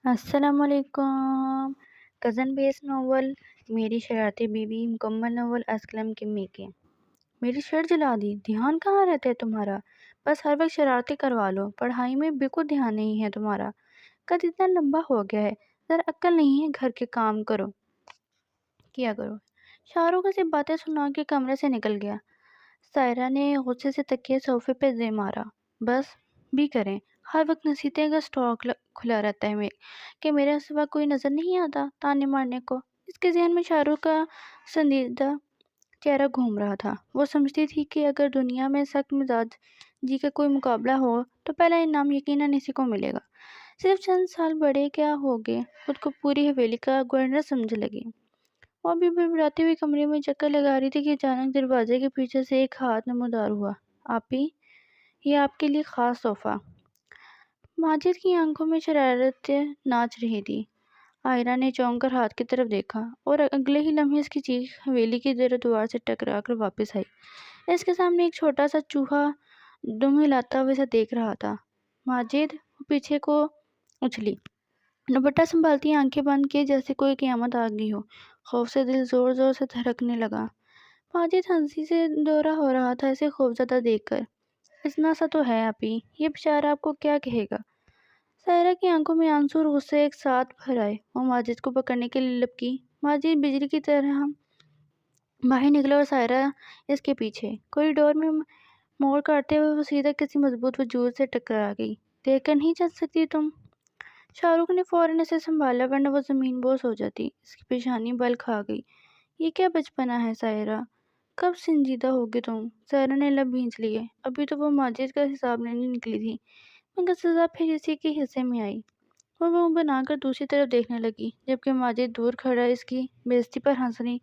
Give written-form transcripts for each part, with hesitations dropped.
السلام علیکم۔ کزن بیس ناول میری شرارتی بیوی مکمل ناول اسلم کی میکے۔ میری شرٹ جلا دی، دھیان کہاں رہتا ہے تمہارا؟ بس ہر وقت شرارتی کروا لو، پڑھائی میں بالکل دھیان نہیں ہے تمہارا۔ قد اتنا لمبا ہو گیا ہے، ذرا عقل نہیں ہے، گھر کے کام کیا کرو۔ شاہ رخ سے باتیں سنا کے کمرے سے نکل گیا۔ سائرہ نے غصے سے تکیے صوفے پہ دے مارا۔ بس بھی کریں، ہر وقت نصیحتیں کا سٹاک کھلا رہتا ہے کہ میرے سوا کوئی نظر نہیں آتا تانے مارنے کو۔ اس کے ذہن میں شاہ رخ کا سنجیدہ چہرہ گھوم رہا تھا۔ وہ سمجھتی تھی کہ اگر دنیا میں سخت مزاج جی کا کوئی مقابلہ ہو تو پہلا انعام یقیناً اسی کو ملے گا۔ صرف چند سال بڑے کیا ہو گئے، خود کو پوری حویلی کا گورنر سمجھ لگی۔ وہ ابھی بڑبڑاتی ہوئی کمرے میں چکر لگا رہی تھی کہ اچانک دروازے کے پیچھے سے ایک ہاتھ نمودار ہوا۔ آپی، یہ آپ کے لیے خاص تحفہ۔ ماجد کی آنکھوں میں شرارت ناچ رہی تھی۔ عائرہ نے چونک کر ہاتھ کی طرف دیکھا اور اگلے ہی لمحے اس کی چیخ حویلی کی دیوار سے ٹکرا کر واپس آئی۔ اس کے سامنے ایک چھوٹا سا چوہا دم ہلاتا ہوا اسے دیکھ رہا تھا۔ ماجد، وہ پیچھے کو اچھلی، دوپٹہ سنبھالتی آنکھیں بند کیے جیسے کوئی قیامت آ گئی ہو۔ خوف سے دل زور زور سے دھڑکنے لگا۔ ماجد ہنسی سے دورہ ہو رہا تھا اسے خوفزدہ دیکھ کر۔ اتنا سا تو ہے آپی، یہ بیچارہ آپ کو کیا کہے گا؟ سائرہ کی آنکھوں میں آنسو اور غصے ایک ساتھ بھر آئے۔ وہ ماجد کو پکڑنے کے لیے لپکی۔ ماجد بجلی کی طرح باہر نکلا اور سائرہ اس کے پیچھے۔ کوریڈور میں موڑ کاٹتے ہوئے وہ سیدھا کسی مضبوط وجود سے ٹکرا گئی۔ دیکھ کر نہیں چل سکتی تم؟ شاہ رخ نے فوراً اسے سنبھالا ورنہ وہ زمین بوس ہو جاتی۔ اس کی پیشانی بل کھا گئی۔ یہ کیا بچپنا ہے سائرہ، کب سنجیدہ ہوگی تم؟ سائرہ نے لب بھینچ لیے۔ ابھی تو وہ ماجد کا حساب لینے نکلی تھی، مگر سزا پھر اسی کے حصے میں آئی۔ وہ منہ بنا کر دوسری طرف دیکھنے لگی، جبکہ ماجد دور کھڑا اس کی بے عزتی پر ہنسنی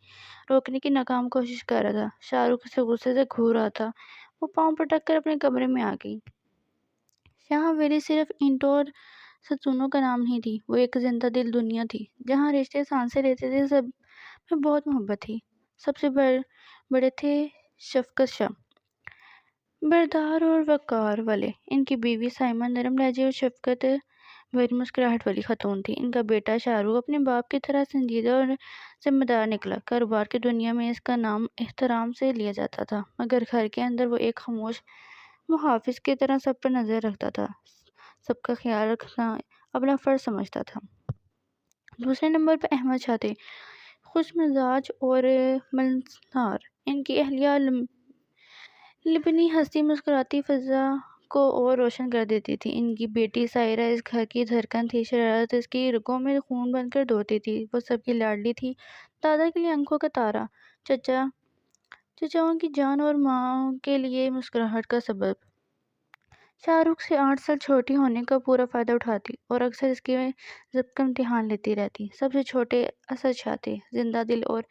روکنے کی ناکام کوشش کر رہا تھا۔ شاہ رخ اسے غصے سے گھور رہا تھا۔ وہ پاؤں پٹک کر اپنے کمرے میں آ گئی۔ شاہ حویلی صرف اینٹوں اور ستونوں کا نام نہیں تھی، وہ ایک زندہ دل دنیا تھی جہاں رشتے سانسیں لیتے تھے، سب میں بہت محبت تھی۔ سب سے بڑے تھے شفقت شاہ، بردار اور وقار والے۔ ان کی بیوی سائمہ نرم لہجے اور شفقت بھری مسکراہٹ والی خاتون تھی۔ ان کا بیٹا شاہ رخ اپنے باپ کی طرح سنجیدہ اور ذمہ دار نکلا۔ کاروبار کی دنیا میں اس کا نام احترام سے لیا جاتا تھا، مگر گھر کے اندر وہ ایک خاموش محافظ کی طرح سب پر نظر رکھتا تھا، سب کا خیال رکھنا اپنا فرض سمجھتا تھا۔ دوسرے نمبر پر احمد شاہ تھے، خوش مزاج اور ملنسار۔ ان کی اہلیہ لبنی ہستی مسکراتی فضا کو اور روشن کر دیتی تھی۔ ان کی بیٹی سائرہ اس گھر کی دھڑکن تھی، شرارت اس کی رگوں میں خون بن کر دوڑتی تھی۔ وہ سب کی لاڈلی تھی، دادا کے لیے آنکھوں کا تارا، چچاؤں کی جان اور ماں کے لیے مسکراہٹ کا سبب۔ شاہ رخ سے 8 سال چھوٹی ہونے کا پورا فائدہ اٹھاتی اور اکثر اس کے ضبط کا امتحان لیتی رہتی۔ سب سے چھوٹے اسد شاہ تھے، زندہ دل اور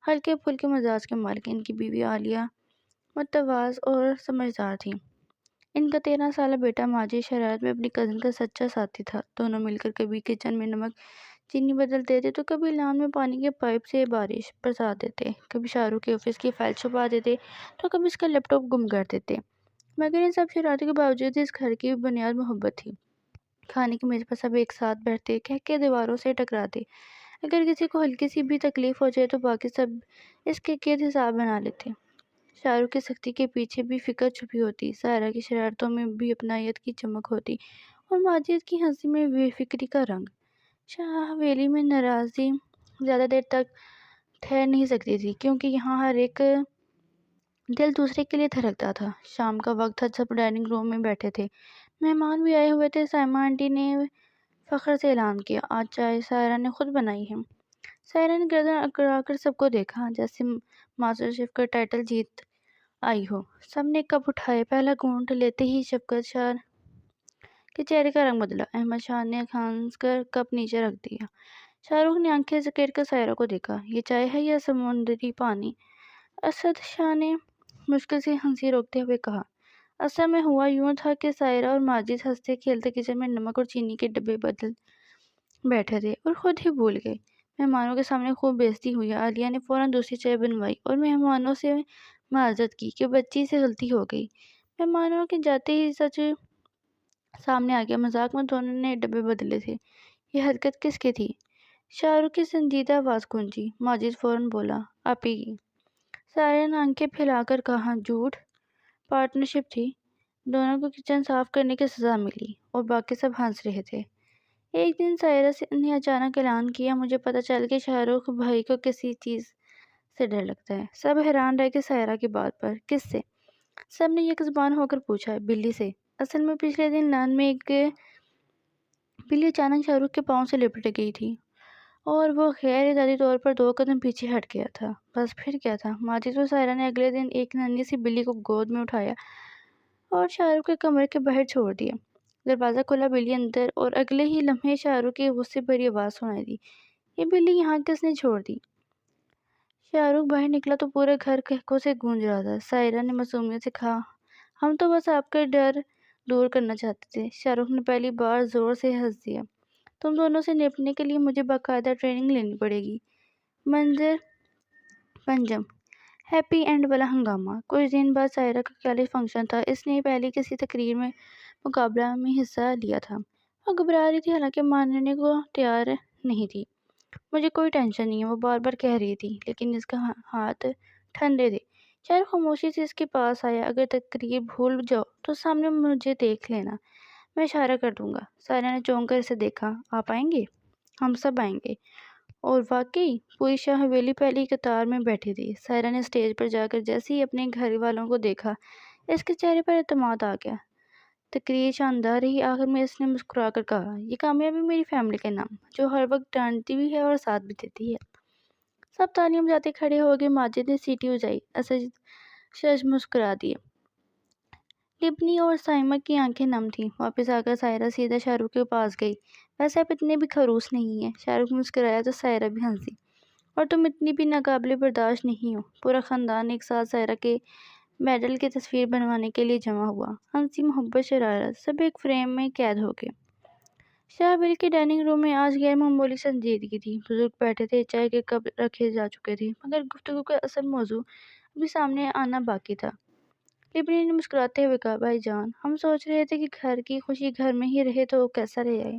ہلکے پھلکے مزاج کے مالک۔ ان کی بیوی عالیہ متواضع اور سمجھدار تھی۔ ان کا 13 سالہ بیٹا ماجد شرارت میں اپنی کزن کا سچا ساتھی تھا۔ دونوں مل کر کبھی کچن میں نمک چینی بدل دیتے تو کبھی لان میں پانی کے پائپ سے بارش برسا دیتے، کبھی شاہ رخ کے آفس کی فائل چھپا دیتے تو کبھی اس کا لیپ ٹاپ گم کر دیتے۔ مگر ان سب شرارتوں کے باوجود اس گھر کی بنیاد محبت تھی۔ کھانے کی میز پر سب ایک ساتھ بیٹھتے، کہہ کے دیواروں سے ٹکراتے۔ اگر کسی کو ہلکی سی بھی تکلیف ہو جائے تو باقی سب اس کے گرد حساب بنا لیتے۔ شاہ رخ کی سختی کے پیچھے بھی فکر چھپی ہوتی، سائرہ کی شرارتوں میں بھی اپنائیت کی چمک ہوتی اور ماجد کی ہنسی میں بے فکری کا رنگ۔ شاہ حویلی میں ناراضی زیادہ دیر تک ٹھہر نہیں سکتی تھی، کیونکہ یہاں ہر ایک دل دوسرے کے لیے دھڑکتا تھا۔ شام کا وقت تھا، سب ڈائننگ روم میں بیٹھے تھے، مہمان بھی آئے ہوئے تھے۔ سائمہ آنٹی نے فخر سے اعلان کیا، آج چائے سائرہ نے خود بنائی ہے۔ سائرہ نے گردن اکڑا کر سب کو دیکھا، جیسے ماسٹر شیف کا ٹائٹل جیت آئی ہو۔ سب نے کپ اٹھائے۔ پہلا گھونٹ لیتے ہی شفقت شاہ کے چہرے کا رنگ بدلا۔ احمد شاہ نے کھانس کر کپ نیچے رکھ دیا۔ شاہ رخ نے آنکھیں سکیٹ کر سائرہ کو دیکھا، یہ چائے ہے یا سمندری پانی؟ اسد شاہ نے مشکل سے ہنسی روکتے ہوئے کہا، اصل میں ہوا یوں تھا کہ سائرہ اور ماجد ہنستے کھیلتے کچن میں نمک اور چینی کے ڈبے بدل بیٹھے تھے اور خود ہی بھول گئے۔ مہمانوں کے سامنے خوب بے عزتی ہوئی۔ عالیہ نے فوراً دوسری چائے بنوائی اور مہمانوں سے معذرت کی کہ بچی سے غلطی ہو گئی۔ مہمانوں کے جاتے ہی سچ سامنے آ گیا، مذاق میں دونوں نے ڈبے بدلے تھے۔ یہ حرکت کس کی تھی؟ شاہ رخ کی سنجیدہ آواز گونجی۔ ماجد فوراً بولا، آپ ہی کی۔ سارے نے آنکھیں پھیلا کر کہا، جھوٹ؟ پارٹنرشپ تھی، دونوں کو کچن صاف کرنے کی سزا ملی اور باقی سب ہنس رہے تھے۔ ایک دن سائرہ نے اچانک اعلان کیا، مجھے پتہ چل کہ شاہ رخ بھائی کو کسی چیز سے ڈر لگتا ہے۔ سب حیران رہ کے سائرہ کی بات پر، کس سے؟ سب نے یک زبان ہو کر پوچھا، بلی سے۔ اصل میں پچھلے دن لان میں ایک بلی اچانک شاہ رخ کے پاؤں سے لپٹ گئی تھی اور وہ غیر ارادی طور پر 2 قدم پیچھے ہٹ گیا تھا۔ بس پھر کیا تھا، ماجد اور سائرہ نے اگلے دن ایک ننھی سی بلی کو گود میں اٹھایا اور شاہ رخ کے کمرے کے باہر چھوڑ دیا۔ دروازہ کھلا، بلی اندر، اور اگلے ہی لمحے شاہ رخ کی غصے بھری آواز سنائی دی، یہ بلی یہاں کس نے چھوڑ دی؟ شاہ رخ باہر نکلا تو پورے گھر قہقہوں سے گونج رہا تھا۔ سائرہ نے معصومیت سے کہا، ہم تو بس آپ کا ڈر دور کرنا چاہتے تھے۔ شاہ رخ نے پہلی بار زور سے ہنس دیا، تم دونوں سے نپٹنے کے لیے مجھے باقاعدہ ٹریننگ لینی پڑے گی۔ منظر پنجم، ہیپی اینڈ والا ہنگامہ۔ کچھ دن بعد سائرہ کا کالج فنکشن تھا۔ اس نے پہلے کسی تقریر میں مقابلہ میں حصہ لیا تھا۔ وہ گھبرا رہی تھی، حالانکہ ماننے کو تیار نہیں تھی۔ مجھے کوئی ٹینشن نہیں ہے، وہ بار بار کہہ رہی تھی، لیکن اس کا ہاتھ ٹھنڈے تھے۔ شاہ رخ خاموشی سے اس کے پاس آیا، اگر تقریر بھول جاؤ تو سامنے مجھے دیکھ لینا، میں اشارہ کر دوں گا۔ سائرہ نے چونک کر اسے دیکھا، آپ آئیں گے؟ ہم سب آئیں گے۔ اور واقعی پوری شاہ حویلی پہلی قطار میں بیٹھی تھی۔ سائرہ نے اسٹیج پر جا کر جیسے ہی اپنے گھر والوں کو دیکھا، اس کے چہرے پر اعتماد آ گیا۔ تقریر شاندار رہی۔ آخر میں اس نے مسکرا کر کہا، یہ کامیابی میری فیملی کے نام، جو ہر وقت ڈانٹتی بھی ہے اور ساتھ بھی دیتی ہے۔ سب تالیاں بجاتے کھڑے ہو گئے۔ ماجد نے سیٹی بجائی، اسد مسکرا دیے۔ لبنی اور سائمہ کی آنکھیں نم تھیں۔ واپس آ کر سائرہ سیدھا شاہ رخ کے پاس گئی، ویسے آپ اتنے بھی خروس نہیں ہیں۔ شاہ رخ مسکرایا تو سائرہ بھی ہنسی، اور تم اتنی بھی ناقابل برداشت نہیں ہو۔ پورا خاندان ایک ساتھ سائرہ کے میڈل کی تصویر بنوانے کے لیے جمع ہوا۔ ہنسی، محبت، شرارت، سب ایک فریم میں قید ہو گئے۔ شاہ حویلی کے ڈائننگ روم میں آج غیر معمولی سنجیدگی تھی۔ بزرگ بیٹھے تھے، چائے کے کپ رکھے جا چکے تھے، مگر گفتگو کا اصل موضوع ابھی سامنے آنا باقی تھا۔ لبنی نے مسکراتے ہوئے کہا، بھائی جان، ہم سوچ رہے تھے کہ گھر کی خوشی گھر میں ہی رہے تو کیسا رہے۔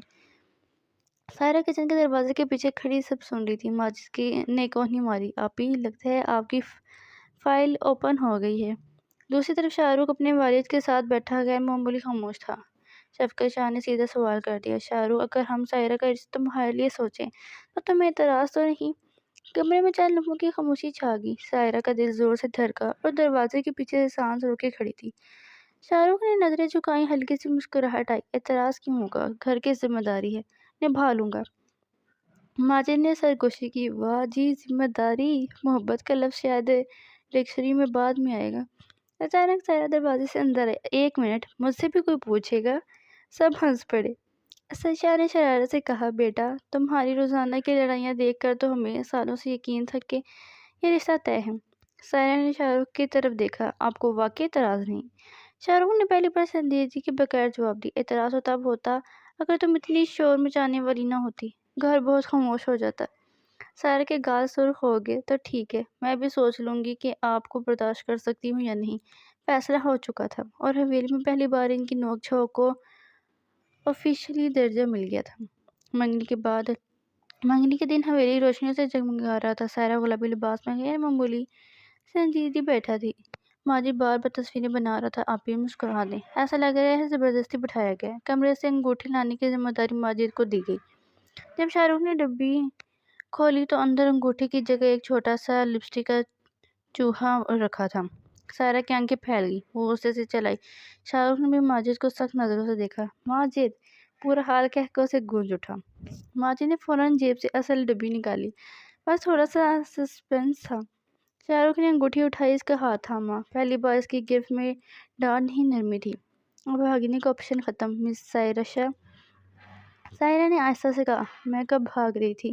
سائرہ کچن کے دروازے کے پیچھے کھڑی سب سن رہی تھی۔ ماجد نے کوہنی ماری، آپ ہی لگتا ہے آپ کی فائل اوپن ہو گئی ہے۔ دوسری طرف شاہ رخ اپنے والد کے ساتھ بیٹھا غیر معمولی خاموش تھا۔ شفقت شاہ نے سیدھا سوال کر دیا، شاہ رخ، اگر ہم سائرہ کا رشتہ تمہارے لیے سوچیں تو تمہیں اعتراض تو نہیں؟ کمرے میں چند لمحوں کی خاموشی چھا گئی۔ سائرہ کا دل زور سے دھڑکا اور دروازے کے پیچھے سے سانس روکے کھڑی تھی۔ شاہ رخ نے نظریں جھکائیں، ہلکی سی مسکراہٹ آئی، اعتراض کیوں ہوگا، گھر کی ذمہ داری ہے، نبھا لوں گا۔ ماجد نے سرگوشی کی، واہ جی، ذمہ داری، محبت کا لفظ شاید ڈکشنری میں بعد میں آئے گا۔ اچانک سائرہ دروازے سے اندر آئی، ایک منٹ، مجھ سے بھی کوئی پوچھے گا؟ سب ہنس پڑے۔ اسد شاہ نے شرارت سے کہا، بیٹا، تمہاری روزانہ کی لڑائیاں دیکھ کر تو ہمیں سالوں سے یقین تھا کہ یہ رشتہ طے ہے۔ سائرہ نے شاہ رخ کی طرف دیکھا، آپ کو واقعی اعتراض نہیں؟ شاہ رخ نے پہلی بار سنجیدگی کے بغیر جواب دی، اعتراض تو تب ہوتا اگر تم اتنی شور مچانے والی نہ ہوتی، گھر بہت خاموش ہو جاتا۔ سائرہ کے گال سرخ ہو گئے، تو ٹھیک ہے، میں بھی سوچ لوں گی کہ آپ کو برداشت کر سکتی ہوں یا نہیں۔ فیصلہ ہو چکا تھا، اور حویلی میں پہلی بار ان کی نوک جھونک کو آفیشلی درجہ مل گیا تھا۔ منگنی کے دن حویلی روشنیوں سے جگمگا رہا تھا۔ سائرہ گلابی لباس میں غیر معمولی سنجیدگی بیٹھا تھی۔ ماجد بار بار تصویریں بنا رہا تھا، آپ بھی مسکرا دیں، ایسا لگ رہا ہے زبردستی بٹھایا گیا ہے۔ کمرے سے انگوٹھی لانے کی ذمہ داری ماجد کو دی گئی۔ جب شاہ رخ نے ڈبی کھولی تو اندر انگوٹھی کی جگہ ایک چھوٹا سا لپسٹک کا چوہا رکھا تھا۔ سائرہ کی آنکھیں پھیل گئی، وہ غصے سے چل آئی۔ شاہ رخ نے بھی ماجد کو سخت نظروں سے دیکھا۔ ماجد! پورا حال قہقہوں سے گونج اٹھا۔ ماجد نے فوراً جیب سے اصل ڈبی نکالی، بس تھوڑا سا سسپنس تھا۔ شاہ رخ نے انگوٹھی اٹھائی، اس کا ہاتھ تھاما۔ پہلی بار اس کی گرفت میں ڈانٹ نہیں، نرمی تھی۔ اب بھاگنے کا آپشن ختم، مس سائرہ شاہ۔ سائرہ نے آہستہ سے کہا، میں کب بھاگ رہی تھی،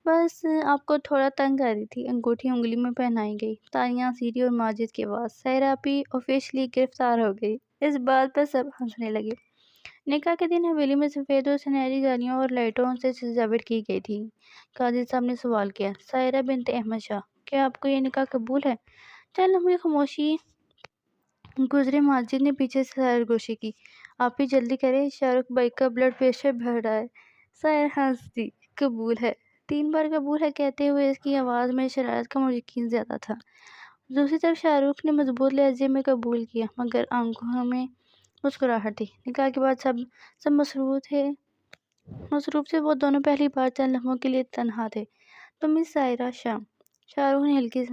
بس آپ کو تھوڑا تنگ کر رہی تھی۔ انگوٹھی انگلی میں پہنائی گئی، تالیاں، سیٹی اور ماجد کی آواز، سائرہ بھی آفیشلی گرفتار ہو گئی۔ اس بات پر سب ہنسنے لگے۔ نکاح کے دن حویلی میں سفید اور سنہری جالیوں اور لائٹوں سے سجاوٹ کی گئی تھی۔ قاضی صاحب نے سوال کیا، سائرہ بنت احمد شاہ، کیا آپ کو یہ نکاح قبول ہے؟ چند لمحے خاموشی گزرے۔ ماجد نے پیچھے سے سرگوشی کی، آپ بھی جلدی کریں، شاہ رخ بھائی کا بلڈ پریشر بڑھ رہا ہے۔ سائر ہنس دی۔ قبول ہے۔ 3 بار قبول ہے کہتے ہوئے اس کی آواز میں شرارت کا یقین زیادہ تھا۔ دوسری طرف شاہ رخ نے مضبوط لہجے میں قبول کیا، مگر آنکھوں میں مسکراہٹ تھی۔ نکاح کے بعد سب مصروف تھے، وہ دونوں پہلی بار چند لمحوں کے لیے تنہا تھے۔ تو مس سائرہ شاہ، شاہ رخ نے ہلکی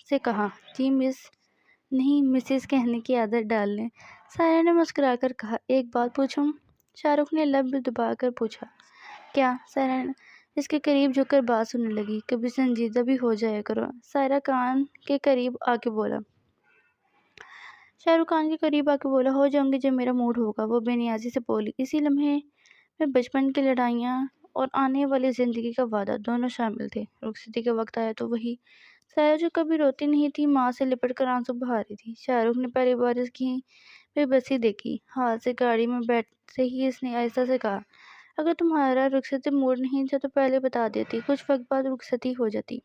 سے کہا۔ جی مس، نہیں مسز کہنے کی عادت ڈال لیں، سائرہ نے مسکرا کر کہا۔ ایک بات پوچھوں؟ شاہ رخ نے لب دبا کر پوچھا۔ کیا؟ سائرہ اس کے قریب جھک کر بات سننے لگی۔ کبھی سنجیدہ بھی ہو جایا کرو، سائرہ کان کے قریب آ کے بولا۔ شاہ رخ کان کے قریب آ کے بولا، ہو جاؤں گی جب میرا موڈ ہوگا، وہ بے نیازی سے بولی۔ اسی لمحے میں بچپن کی لڑائیاں اور آنے والی زندگی کا وعدہ دونوں شامل تھے۔ رخصتی کا وقت آیا تو وہی سائرہ جو کبھی روتی نہیں تھی، ماں سے لپٹ کر آنسو بہا رہی تھی۔ شاہ رخ نے پہلی بار اس کی بے بسی دیکھی۔ ہاتھ سے گاڑی میں بیٹھتے ہی اس نے آہستہ سے کہا، اگر تمہارا رخصتی موڈ نہیں تھا تو پہلے بتا دیتی، کچھ وقت بعد رخصتی ہو جاتی۔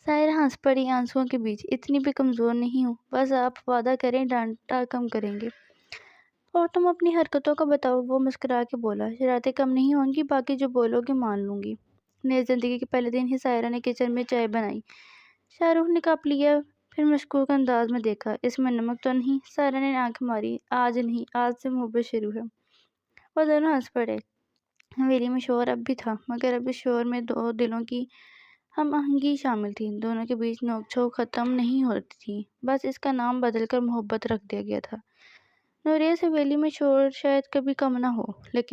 سائرہ ہنس پڑی آنسوؤں کے بیچ۔ اتنی بھی کمزور نہیں ہوں، بس آپ وعدہ کریں ڈانٹا کم کریں گے، اور تم اپنی حرکتوں کا بتاؤ۔ وہ مسکرا کے بولا، شرارتیں کم نہیں ہوں گی، باقی جو بولو گے مان لوں گی۔ نئی زندگی کے پہلے دن ہی سائرہ نے کچن میں چائے بنائی۔ شاہ رخ نے کپ لیا، پھر مشکوک انداز میں دیکھا، اس میں نمک تو نہیں؟ سائرہ نے آنکھ ماری۔ آج نہیں، آج سے محبت شروع ہے۔ وہ دونوں ہنس پڑے۔ حویلی میں شور اب بھی تھا، مگر اب اس شور میں دو دلوں کی ہم آہنگی شامل تھی۔ دونوں کے بیچ نوک جھوک ختم نہیں ہوتی تھی، بس اس کا نام بدل کر محبت رکھ دیا گیا تھا۔ نوریہ اس حویلی میں شور شاید کبھی کم نہ ہو، لیکن